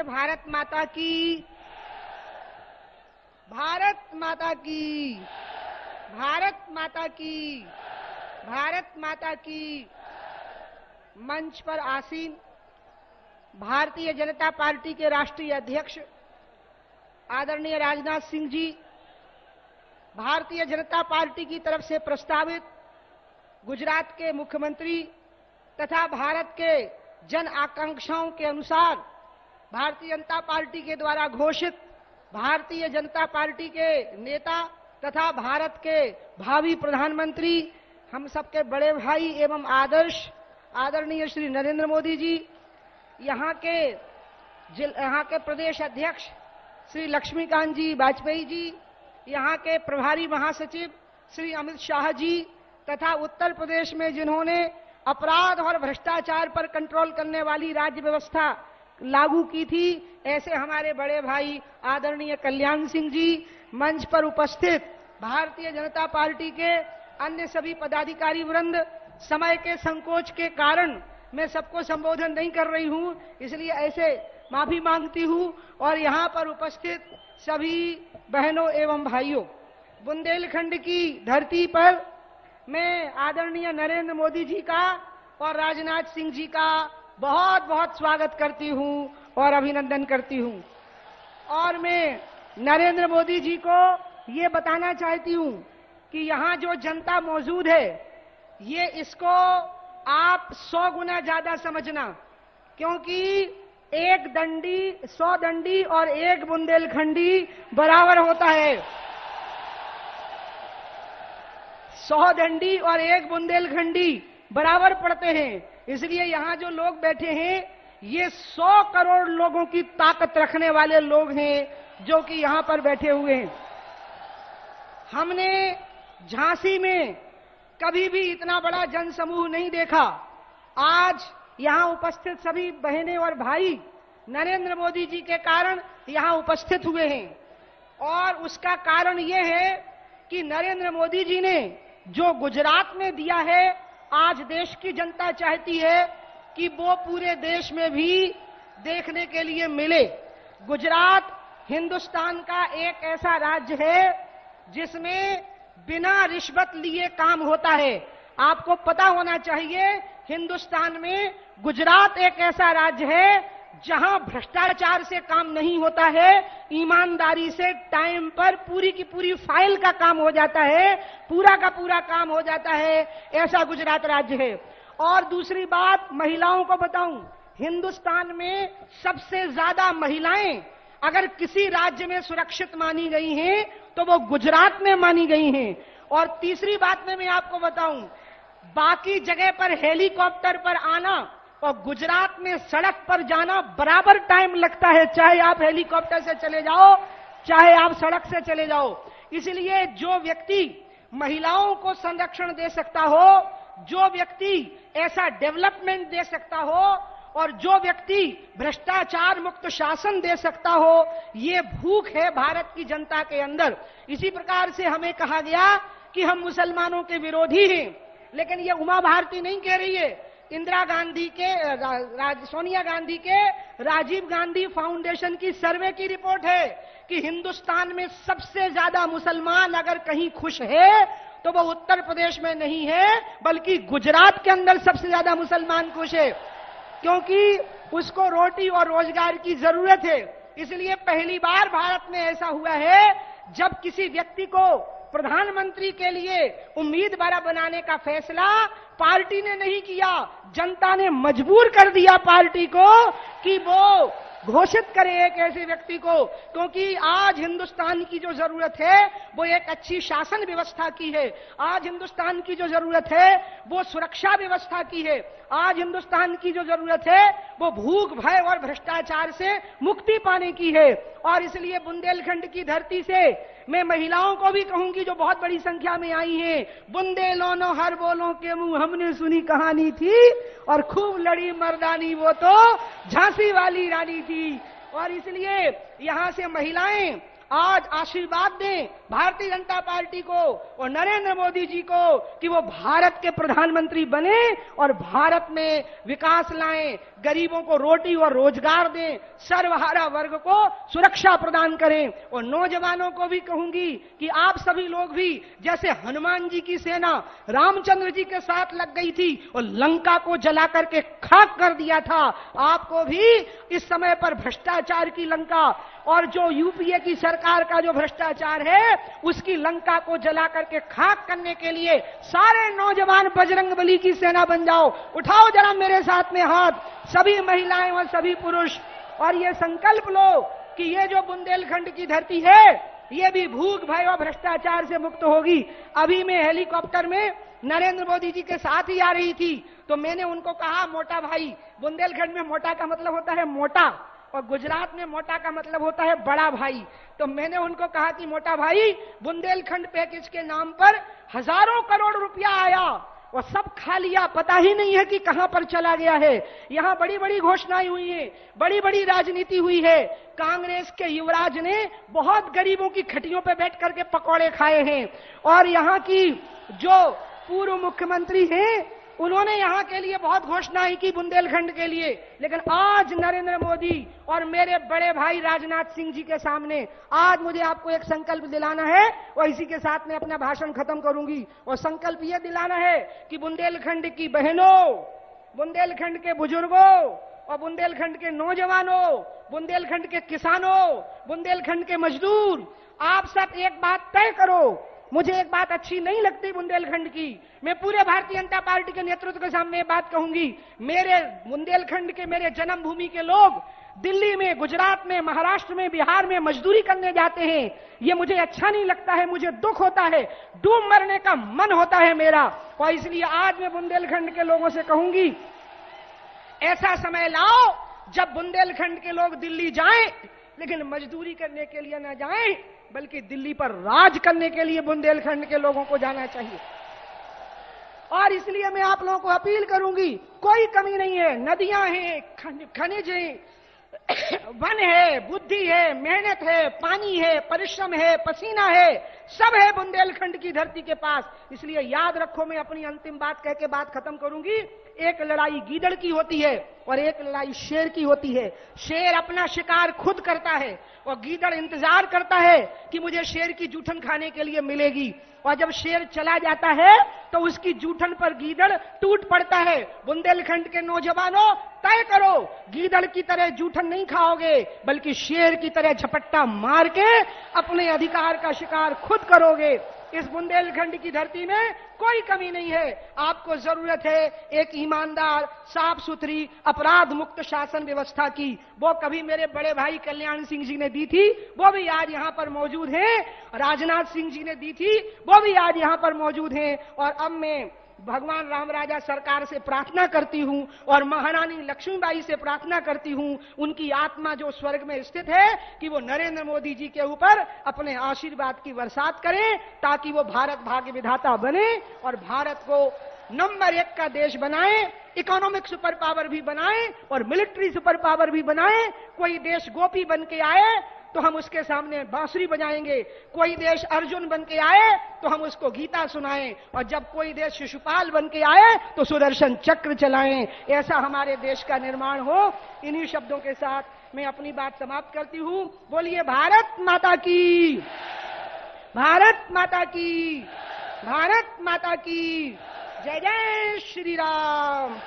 भारत माता की, भारत माता की, भारत माता की, भारत माता की। मंच पर आसीन भारतीय जनता पार्टी के राष्ट्रीय अध्यक्ष आदरणीय राजनाथ सिंह जी, भारतीय जनता पार्टी की तरफ से प्रस्तावित गुजरात के मुख्यमंत्री तथा भारत के जन आकांक्षाओं के अनुसार भारतीय जनता पार्टी के द्वारा घोषित भारतीय जनता पार्टी के नेता तथा भारत के भावी प्रधानमंत्री, हम सबके बड़े भाई एवं आदर्श आदरणीय श्री नरेंद्र मोदी जी, यहाँ के प्रदेश अध्यक्ष श्री लक्ष्मीकांत जी वाजपेयी जी, यहाँ के प्रभारी महासचिव श्री अमित शाह जी तथा उत्तर प्रदेश में जिन्होंने अपराध और भ्रष्टाचार पर कंट्रोल करने वाली राज्य व्यवस्था लागू की थी, ऐसे हमारे बड़े भाई आदरणीय कल्याण सिंह जी, मंच पर उपस्थित भारतीय जनता पार्टी के अन्य सभी पदाधिकारी वृंद, समय के संकोच के कारण मैं सबको संबोधन नहीं कर रही हूं, इसलिए ऐसे माफी मांगती हूं। और यहाँ पर उपस्थित सभी बहनों एवं भाइयों, बुंदेलखंड की धरती पर मैं आदरणीय नरेंद्र मोदी जी का और राजनाथ सिंह जी का बहुत बहुत स्वागत करती हूं और अभिनंदन करती हूं। और मैं नरेंद्र मोदी जी को ये बताना चाहती हूं कि यहाँ जो जनता मौजूद है, ये इसको आप 100 गुना ज्यादा समझना, क्योंकि एक दंडी 100 दंडी और एक बुंदेलखंडी बराबर होता है। 100 दंडी और एक बुंदेलखंडी बराबर पड़ते हैं। इसलिए यहाँ जो लोग बैठे हैं, ये 100 करोड़ लोगों की ताकत रखने वाले लोग हैं जो कि यहाँ पर बैठे हुए हैं। हमने झांसी में कभी भी इतना बड़ा जनसमूह नहीं देखा। आज यहाँ उपस्थित सभी बहनें और भाई नरेंद्र मोदी जी के कारण यहाँ उपस्थित हुए हैं, और उसका कारण ये है कि नरेंद्र मोदी जी ने जो गुजरात में दिया है, आज देश की जनता चाहती है कि वो पूरे देश में भी देखने के लिए मिले। गुजरात हिंदुस्तान का एक ऐसा राज्य है जिसमें बिना रिश्वत लिए काम होता है। आपको पता होना चाहिए, हिंदुस्तान में गुजरात एक ऐसा राज्य है जहां भ्रष्टाचार से काम नहीं होता है, ईमानदारी से टाइम पर पूरी की पूरी फाइल का काम हो जाता है, पूरा का पूरा काम हो जाता है, ऐसा गुजरात राज्य है। और दूसरी बात महिलाओं को बताऊं, हिंदुस्तान में सबसे ज्यादा महिलाएं अगर किसी राज्य में सुरक्षित मानी गई हैं तो वो गुजरात में मानी गई हैं। और तीसरी बात में मैं आपको बताऊं, बाकी जगह पर हेलीकॉप्टर पर आना और गुजरात में सड़क पर जाना बराबर टाइम लगता है, चाहे आप हेलीकॉप्टर से चले जाओ, चाहे आप सड़क से चले जाओ। इसलिए जो व्यक्ति महिलाओं को संरक्षण दे सकता हो, जो व्यक्ति ऐसा डेवलपमेंट दे सकता हो, और जो व्यक्ति भ्रष्टाचार मुक्त शासन दे सकता हो, ये भूख है भारत की जनता के अंदर। इसी प्रकार से हमें कहा गया कि हम मुसलमानों के विरोधी हैं, लेकिन ये उमा भारती नहीं कह रही है, इंदिरा गांधी के सोनिया गांधी के राजीव गांधी फाउंडेशन की सर्वे की रिपोर्ट है कि हिंदुस्तान में सबसे ज्यादा मुसलमान अगर कहीं खुश है तो वो उत्तर प्रदेश में नहीं है, बल्कि गुजरात के अंदर सबसे ज्यादा मुसलमान खुश है, क्योंकि उसको रोटी और रोजगार की जरूरत है। इसलिए पहली बार भारत में ऐसा हुआ है जब किसी व्यक्ति को प्रधानमंत्री के लिए उम्मीदवार बनाने का फैसला पार्टी ने नहीं किया, जनता ने मजबूर कर दिया पार्टी को कि वो घोषित करे एक ऐसे व्यक्ति को। क्योंकि आज हिंदुस्तान की जो जरूरत है वो एक अच्छी शासन व्यवस्था की है, आज हिंदुस्तान की जो जरूरत है वो सुरक्षा व्यवस्था की है, आज हिंदुस्तान की जो जरूरत है वो भूख भय और भ्रष्टाचार से मुक्ति पाने की है। और इसलिए बुंदेलखंड की धरती से मैं महिलाओं को भी कहूंगी जो बहुत बड़ी संख्या में आई हैं, बुंदेलों हर बोलों के मुंह हमने सुनी कहानी थी, और खूब लड़ी मर्दानी वो तो झांसी वाली रानी थी। और इसलिए यहां से महिलाएं आज आशीर्वाद दें भारतीय जनता पार्टी को और नरेंद्र मोदी जी को कि वो भारत के प्रधानमंत्री बने और भारत में विकास लाएं, गरीबों को रोटी और रोजगार दें, सर्वहारा वर्ग को सुरक्षा प्रदान करें। और नौजवानों को भी कहूंगी कि आप सभी लोग भी, जैसे हनुमान जी की सेना रामचंद्र जी के साथ लग गई थी और लंका को जला करके खाक कर दिया था, आपको भी इस समय पर भ्रष्टाचार की लंका और जो यूपीए की सरकार का जो भ्रष्टाचार है उसकी लंका को जला करके खाक करने के लिए सारे नौजवान बजरंगबली की सेना बन जाओ। उठाओ जरा मेरे साथ में हाथ, सभी महिलाएं और सभी पुरुष, और ये संकल्प लो कि ये जो बुंदेलखंड की धरती है ये भी भूख भय और भ्रष्टाचार से मुक्त होगी। अभी मैं हेलीकॉप्टर में नरेंद्र मोदी जी के साथ ही आ रही थी तो मैंने उनको कहा, मोटा भाई, बुंदेलखंड में मोटा का मतलब होता है मोटा और गुजरात में मोटा का मतलब होता है बड़ा भाई। तो मैंने उनको कहा कि मोटा भाई, बुंदेलखंड पैकेज के नाम पर हजारों करोड़ रुपया आया और सब खा लिया, पता ही नहीं है कि कहां पर चला गया है। यहां बड़ी बड़ी घोषणाएं हुई हैं, बड़ी बड़ी राजनीति हुई है। कांग्रेस के युवराज ने बहुत गरीबों की खटियों पे बैठ करके पकौड़े खाए हैं और यहां की जो पूर्व मुख्यमंत्री हैं उन्होंने यहां के लिए बहुत घोषणाएं की बुंदेलखंड के लिए। लेकिन आज नरेंद्र मोदी और मेरे बड़े भाई राजनाथ सिंह जी के सामने आज मुझे आपको एक संकल्प दिलाना है और इसी के साथ मैं अपना भाषण खत्म करूंगी। और संकल्प यह दिलाना है कि बुंदेलखंड की बहनों, बुंदेलखंड के बुजुर्गों और बुंदेलखंड के नौजवानों, बुंदेलखंड के किसानों, बुंदेलखंड के मजदूर, आप सब एक बात तय करो। मुझे एक बात अच्छी नहीं लगती बुंदेलखंड की, मैं पूरे भारतीय जनता पार्टी के नेतृत्व के सामने ये बात कहूंगी। मेरे बुंदेलखंड के, मेरे जन्मभूमि के लोग दिल्ली में, गुजरात में, महाराष्ट्र में, बिहार में मजदूरी करने जाते हैं, ये मुझे अच्छा नहीं लगता है, मुझे दुख होता है, डूब मरने का मन होता है मेरा। और इसलिए आज मैं बुंदेलखंड के लोगों से कहूंगी, ऐसा समय लाओ जब बुंदेलखंड के लोग दिल्ली जाएं लेकिन मजदूरी करने के लिए ना जाएं, बल्कि दिल्ली पर राज करने के लिए बुंदेलखंड के लोगों को जाना चाहिए। और इसलिए मैं आप लोगों को अपील करूंगी, कोई कमी नहीं है, नदियां हैं, खनिज हैं, वन है, बुद्धि है, मेहनत है, पानी है, परिश्रम है, पसीना है, सब है बुंदेलखंड की धरती के पास। इसलिए याद रखो, मैं अपनी अंतिम बात कह के बात खत्म करूंगी। एक लड़ाई गीदड़ की होती है और एक लड़ाई शेर की होती है। शेर अपना शिकार खुद करता है और गीदड़ इंतजार करता है कि मुझे शेर की जूठन खाने के लिए मिलेगी। और जब शेर चला जाता है तो उसकी जूठन पर गीदड़ टूट पड़ता है। बुंदेलखंड के नौजवानों, तय करो, गीदड़ की तरह जूठन नहीं खाओगे, बल्कि शेर की तरह झपट्टा मार के अपने अधिकार का शिकार खुद करोगे। इस बुंदेलखंड की धरती में कोई कमी नहीं है। आपको जरूरत है एक ईमानदार, साफ सुथरी, अपराध मुक्त शासन व्यवस्था की। वो कभी मेरे बड़े भाई कल्याण सिंह जी ने दी थी, वो भी आज यहाँ पर मौजूद हैं। राजनाथ सिंह जी ने दी थी, वो भी आज यहाँ पर मौजूद हैं। और अब मैं भगवान राम राजा सरकार से प्रार्थना करती हूं और महारानी लक्ष्मीबाई से प्रार्थना करती हूं, उनकी आत्मा जो स्वर्ग में स्थित है, कि वो नरेंद्र मोदी जी के ऊपर अपने आशीर्वाद की बरसात करें, ताकि वो भारत भाग्य विधाता बने और भारत को नंबर 1 का देश बनाए, इकोनॉमिक सुपर पावर भी बनाए और मिलिट्री सुपर पावर भी बनाए। कोई देश गोपी बन के आए तो हम उसके सामने बांसुरी बजाएंगे, कोई देश अर्जुन बन के आए तो हम उसको गीता सुनाएं, और जब कोई देश शिशुपाल बन के आए तो सुदर्शन चक्र चलाएं। ऐसा हमारे देश का निर्माण हो। इन्हीं शब्दों के साथ मैं अपनी बात समाप्त करती हूं। बोलिए भारत माता की, भारत माता की, भारत माता की जय। जय श्री राम।